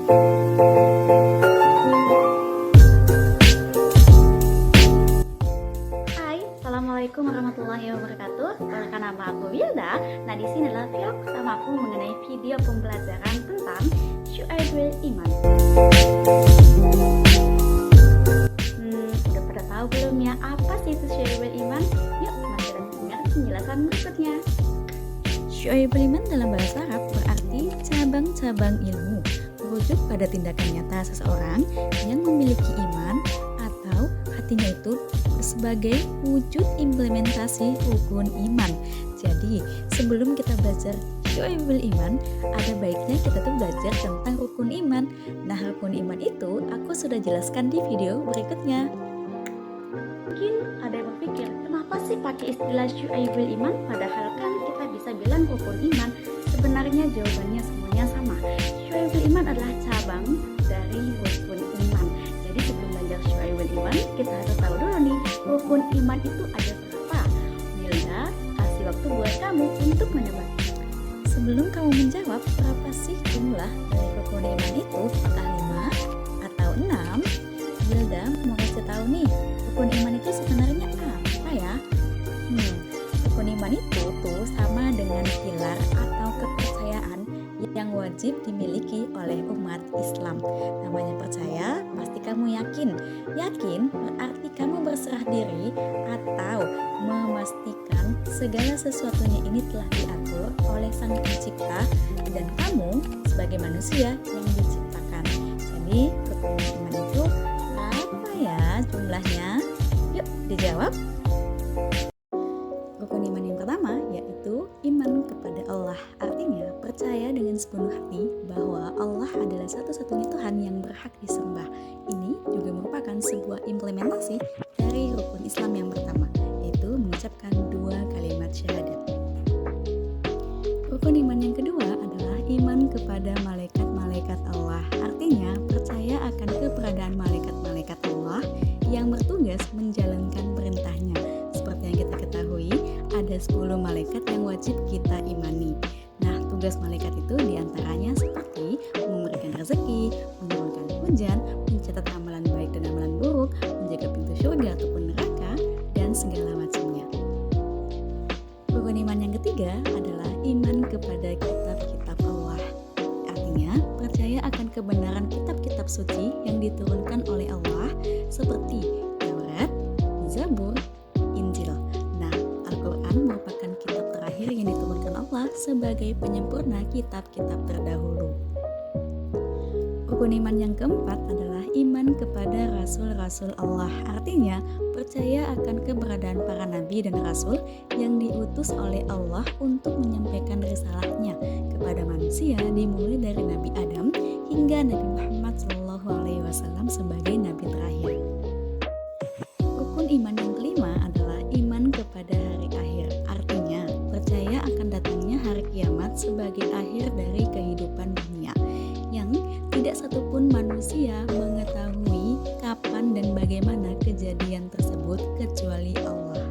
Hai, assalamualaikum warahmatullahi wabarakatuh. Perkenalkan, nama aku Wilda. Nah, di sini adalah video pertama aku mengenai video pembelajaran tentang Syu'aibul Iman. Udah pada tahu belum ya apa sih itu Syu'aibul Iman? Yuk, mari kita dengar penjelasan berikutnya. Syu'aibul Iman dalam bahasa Arab berarti cabang-cabang ilmu, merujuk pada tindakan nyata seseorang yang memiliki iman atau hatinya itu sebagai wujud implementasi rukun iman. Jadi, sebelum kita belajar Syu'aibul Iman, ada baiknya kita tuh belajar tentang rukun iman. Nah, rukun iman itu aku sudah jelaskan di video berikutnya. Mungkin ada yang berpikir, kenapa sih pakai istilah Syu'aibul Iman padahal kan kita bisa bilang rukun iman? Sebenarnya jawabannya semuanya sama. Syu'aibul Iman adalah cabang dari rukun iman. Jadi sebelum belajar Syu'aibul Iman, kita harus tahu dulu nih, rukun iman itu ada berapa? Wilda kasih waktu buat kamu untuk menebak. Sebelum kamu menjawab berapa sih jumlah dari rukun iman itu, apakah 5 atau 6? Wilda mau kasih tahu nih, rukun iman itu sebenarnya apa ya? Rukun iman itu tuh sama dengan pilar atau kepercayaan yang wajib dimiliki oleh umat Islam. Namanya percaya, pasti kamu yakin. Yakin berarti kamu berserah diri atau memastikan segala sesuatunya ini telah diatur oleh Sang Pencipta dan kamu sebagai manusia yang diciptakan. Jadi rukun iman itu apa ya jumlahnya? Yuk dijawab. Rukun iman yang pertama yaitu iman kepada Allah. Artinya percaya dengan sepenuh hati bahwa Allah adalah satu-satunya Tuhan yang berhak disembah. Ini juga merupakan sebuah implementasi dari rukun Islam yang pertama, yaitu mengucapkan 2 kalimat syahadat. Rukun iman yang kedua adalah iman kepada malaikat-malaikat Allah. Artinya percaya akan keberadaan malaikat-malaikat Allah yang bertugas menjalankan perintahnya. Seperti yang kita ketahui, ada 10 malaikat yang wajib kita imani. Nah, tugas malaikat itu diantaranya seperti memberikan rezeki, menurunkan hujan, mencatat amalan baik dan amalan buruk, menjaga pintu surga ataupun neraka, dan segala macamnya. Rukun iman yang ketiga adalah iman kepada kitab-kitab Allah. Artinya, percaya akan kebenaran kitab-kitab suci yang diturunkan oleh Allah seperti Taurat, Zabur, Injil. Nah, Al-Quran merupakan kitab terakhir yang diturunkan Allah sebagai penyempurna kitab-kitab terdahulu. Rukun iman yang keempat adalah iman kepada rasul-rasul Allah. Artinya, percaya akan keberadaan para nabi dan rasul yang diutus oleh Allah untuk menyampaikan risalahnya kepada manusia, dimulai dari Nabi Adam hingga Nabi Muhammad SAW sebagai nabi terakhir. Rukun iman yang kelima adalah iman kepada hari akhir. Artinya, percaya akan datangnya hari kiamat sebagai akhir dari kehidupan dunia, yang tidak satupun manusia mengetahui kapan dan bagaimana kejadian tersebut kecuali Allah.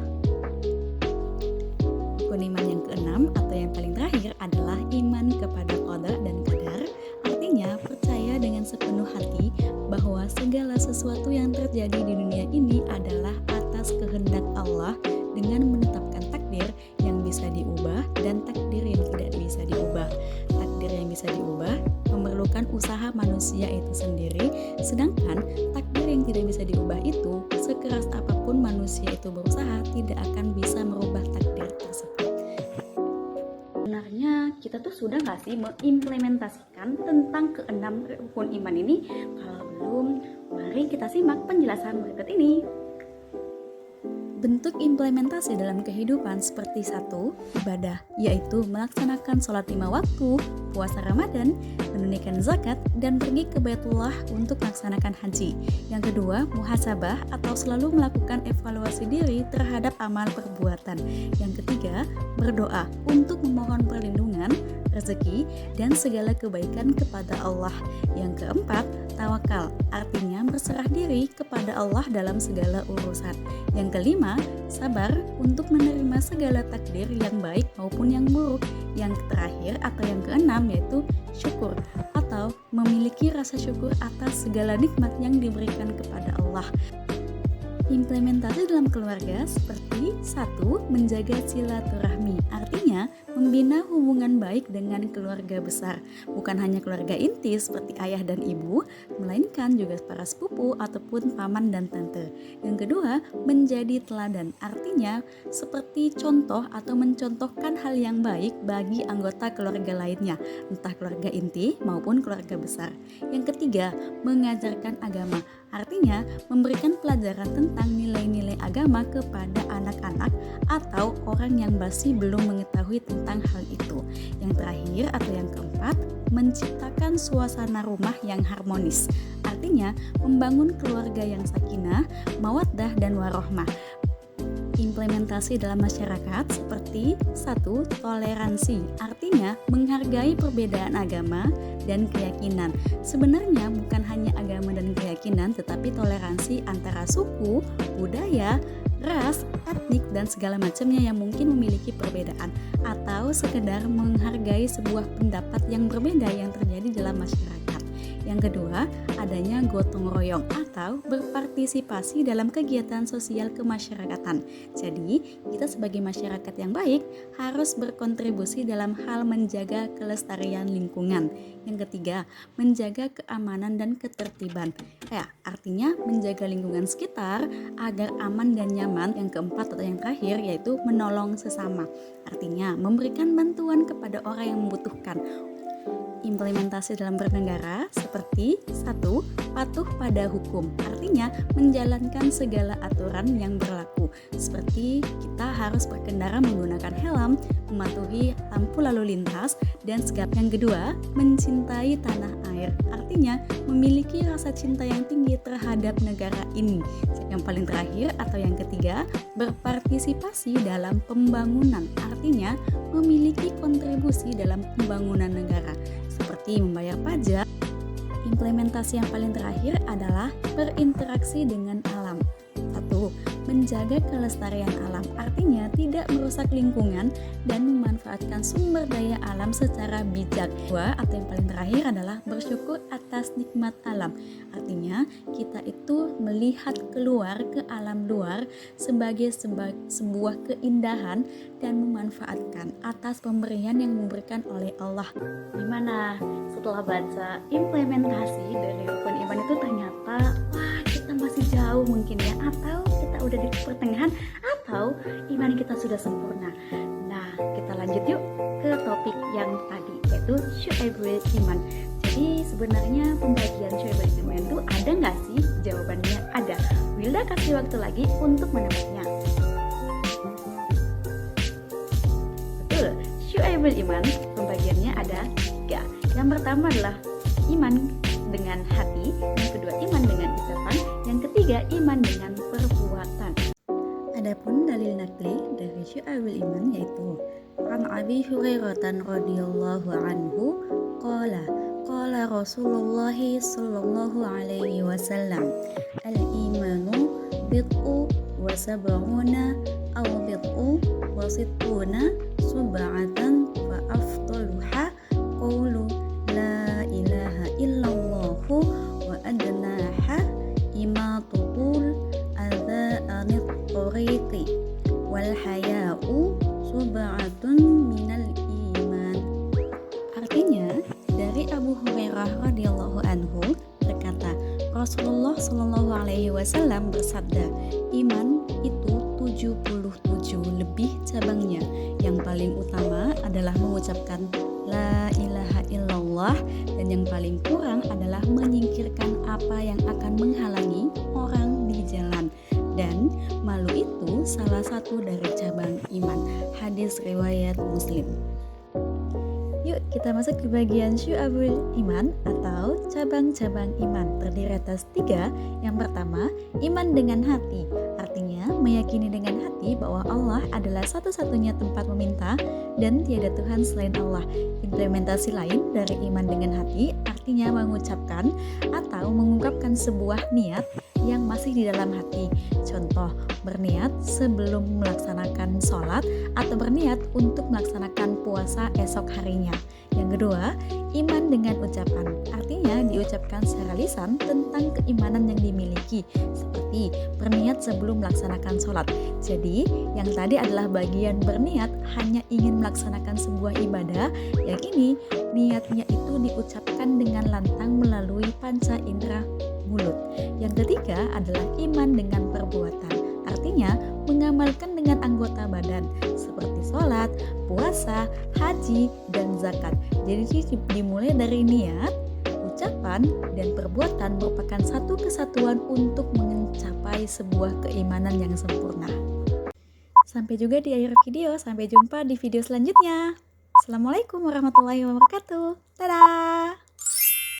Rukun iman yang keenam atau yang paling terakhir adalah iman kepada qada dan qadar. Artinya, percaya dengan sepenuh hati bahwa segala sesuatu yang terjadi di dunia ini adalah atas kehendak Allah dengan menetapkan takdir yang bisa diubah dan takdir yang tidak bisa diubah. Takdir yang bisa diubah memerlukan usaha manusia itu sendiri, sedangkan takdir yang tidak bisa diubah itu, sekeras apapun manusia itu berusaha, tidak akan bisa merubah takdir tersebut. Sebenarnya kita tuh sudah nggak sih mengimplementasikan tentang keenam rukun iman ini? Kalau belum, mari kita simak penjelasan berikut ini. Bentuk implementasi dalam kehidupan seperti 1. Ibadah, yaitu melaksanakan sholat 5 waktu, puasa Ramadan, menunaikan zakat, dan pergi ke Baitullah untuk melaksanakan haji. Yang kedua, muhasabah atau selalu melakukan evaluasi diri terhadap amal perbuatan. Yang ketiga, berdoa untuk memohon perlindungan, rezeki, dan segala kebaikan kepada Allah. Yang keempat, tawakal, artinya berserah diri kepada Allah dalam segala urusan. Yang kelima, sabar untuk menerima segala takdir yang baik maupun yang buruk. Yang terakhir atau yang keenam yaitu syukur atau memiliki rasa syukur atas segala nikmat yang diberikan kepada Allah. Implementasi dalam keluarga seperti 1. Menjaga silaturahmi, artinya membina hubungan baik dengan keluarga besar, bukan hanya keluarga inti seperti ayah dan ibu, melainkan juga para sepupu ataupun paman dan tante. Yang kedua, menjadi teladan, artinya seperti contoh atau mencontohkan hal yang baik bagi anggota keluarga lainnya, entah keluarga inti maupun keluarga besar. Yang ketiga, mengajarkan agama, artinya memberikan pelajaran tentang nilai-nilai agama kepada anak-anak atau orang yang masih belum mengetahui tentang hal itu. Yang terakhir atau yang keempat, menciptakan suasana rumah yang harmonis, artinya membangun keluarga yang sakinah, mawaddah dan warohmah. Implementasi dalam masyarakat seperti 1. Toleransi, artinya menghargai perbedaan agama dan keyakinan. Sebenarnya bukan hanya agama dan keyakinan, tetapi toleransi antara suku, budaya, ras, etnik, dan segala macamnya yang mungkin memiliki perbedaan, atau sekedar menghargai sebuah pendapat yang berbeda yang terjadi dalam masyarakat. Yang kedua, adanya gotong royong atau berpartisipasi dalam kegiatan sosial kemasyarakatan. Jadi, kita sebagai masyarakat yang baik harus berkontribusi dalam hal menjaga kelestarian lingkungan. Yang ketiga, menjaga keamanan dan ketertiban. Artinya menjaga lingkungan sekitar agar aman dan nyaman. Yang keempat atau yang terakhir yaitu menolong sesama. Artinya memberikan bantuan kepada orang yang membutuhkan. Implementasi dalam bernegara seperti 1. Patuh pada hukum, artinya menjalankan segala aturan yang berlaku, seperti kita harus berkendara menggunakan helm, mematuhi lampu lalu lintas, dan segala. Yang kedua, mencintai tanah air, artinya memiliki rasa cinta yang tinggi terhadap negara ini. Yang paling terakhir atau yang ketiga, berpartisipasi dalam pembangunan, artinya memiliki kontribusi dalam pembangunan negara, seperti membayar pajak. Implementasi yang paling terakhir adalah berinteraksi dengan alam. 1. Menjaga kelestarian alam, artinya tidak merusak lingkungan dan memanfaatkan sumber daya alam secara bijak. 2. Atau yang paling terakhir adalah bersyukur atas nikmat alam, artinya kita itu melihat keluar ke alam luar sebagai sebuah keindahan dan memanfaatkan atas pemberian yang diberikan oleh Allah. Gimana setelah baca implementasi dari rukun iman itu ternyata kita masih jauh mungkin ya, atau kita udah di pertengahan, atau iman kita sudah sempurna. Nah, kita lanjut yuk ke topik yang tadi, yaitu Syu'aibul Iman. Jadi sebenarnya pembagian Syu'aibul Iman itu ada nggak sih? Jawabannya ada. Wilda kasih waktu lagi untuk menebaknya. Betul, Syu'aibul Iman pembagiannya ada 3. Yang pertama adalah iman dengan hati, yang kedua iman dengan ucapan, yang ketiga iman dengan perbuatan. Adapun dalil nakli dari Syu'aibul Iman yaitu An Abi Hurairah radhiyallahu anhu qala Rasulullah sallallahu alaihi wasallam al-imanu bid'u wa sab'una aw bid'u wa sittuna sub'atan fa afdaluha qawlu la ilaha illallahu wa adnaha imatutul adza anit tariqi wal haya'u sub'atun minal iman. Artinya dari Abu Hurairah radhiyallahu anhu berkata, Rasulullah sallallahu alaihi wasallam bersabda, iman itu 77 lebih cabangnya. Yang paling utama adalah mengucapkan la ilaha illallah, dan yang paling kurang adalah menyingkirkan apa yang akan menghalangi orang di jalan. Dan malu itu salah satu dari cabang iman. Hadis riwayat Muslim. Yuk kita masuk ke bagian Syu'aibul Iman atau cabang-cabang iman. Terdiri atas 3. Yang pertama, iman dengan hati. Artinya meyakini dengan hati bahwa Allah adalah satu-satunya tempat meminta dan tiada Tuhan selain Allah. Implementasi lain dari iman dengan hati artinya mengucapkan atau mengungkapkan sebuah niat yang masih di dalam hati. Contoh, berniat sebelum melaksanakan sholat atau berniat untuk melaksanakan puasa esok harinya. Yang kedua, iman dengan ucapan. Artinya diucapkan secara lisan tentang keimanan yang dimiliki, seperti berniat sebelum melaksanakan sholat. Jadi, yang tadi adalah bagian berniat hanya ingin melaksanakan sebuah ibadah, yang ini niatnya itu diucapkan dengan lantang melalui panca indera mulut. Yang ketiga adalah iman dengan perbuatan. Artinya mengamalkan dengan anggota badan seperti sholat, puasa, haji, dan zakat. Jadi dimulai dari niat, ucapan, dan perbuatan merupakan satu kesatuan untuk mencapai sebuah keimanan yang sempurna. Sampai juga di akhir video, sampai jumpa di video selanjutnya. Assalamualaikum warahmatullahi wabarakatuh. Dadah!